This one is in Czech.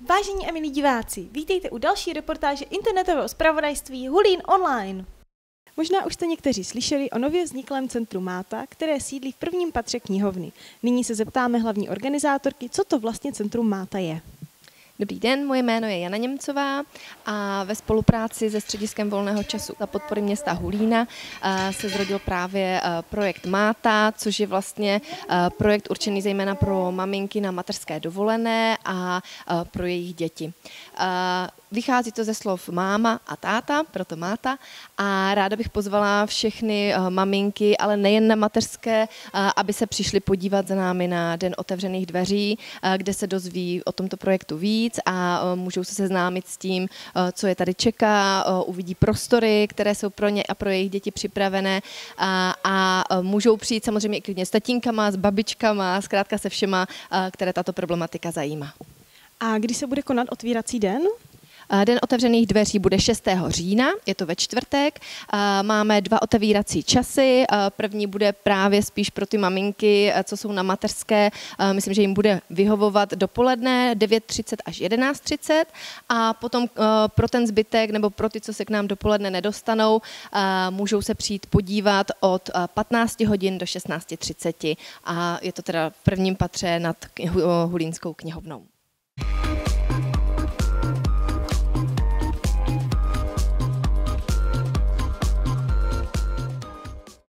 Vážení a milí diváci, vítejte u další reportáže internetového zpravodajství Hulín online. Možná už jste někteří slyšeli o nově vzniklém centru Máta, které sídlí v prvním patře knihovny. Nyní se zeptáme hlavní organizátorky, co to vlastně centrum Máta je. Dobrý den, moje jméno je Jana Němcová a ve spolupráci se Střediskem volného času za podpory města Hulína se zrodil právě projekt Máta, což je vlastně projekt určený zejména pro maminky na mateřské dovolené a pro jejich děti. Vychází to ze slov máma a táta, proto Máta, a ráda bych pozvala všechny maminky, ale nejen na mateřské, aby se přišli podívat za námi na Den otevřených dveří, kde se dozví o tomto projektu víc a můžou se seznámit s tím, co je tady čeká, uvidí prostory, které jsou pro ně a pro jejich děti připravené a můžou přijít samozřejmě i klidně s tatínkama, s babičkama, zkrátka se všema, které tato problematika zajímá. A kdy se bude konat otvírací den? Den otevřených dveří bude 6. října, je to ve čtvrtek. Máme 2 otevírací časy. První bude právě spíš pro ty maminky, co jsou na mateřské. Myslím, že jim bude vyhovovat dopoledne 9:30 až 11:30 a potom pro ten zbytek nebo pro ty, co se k nám dopoledne nedostanou, můžou se přijít podívat od 15 hodin do 16:30 a je to teda v prvním patře nad Hulínskou knihovnou.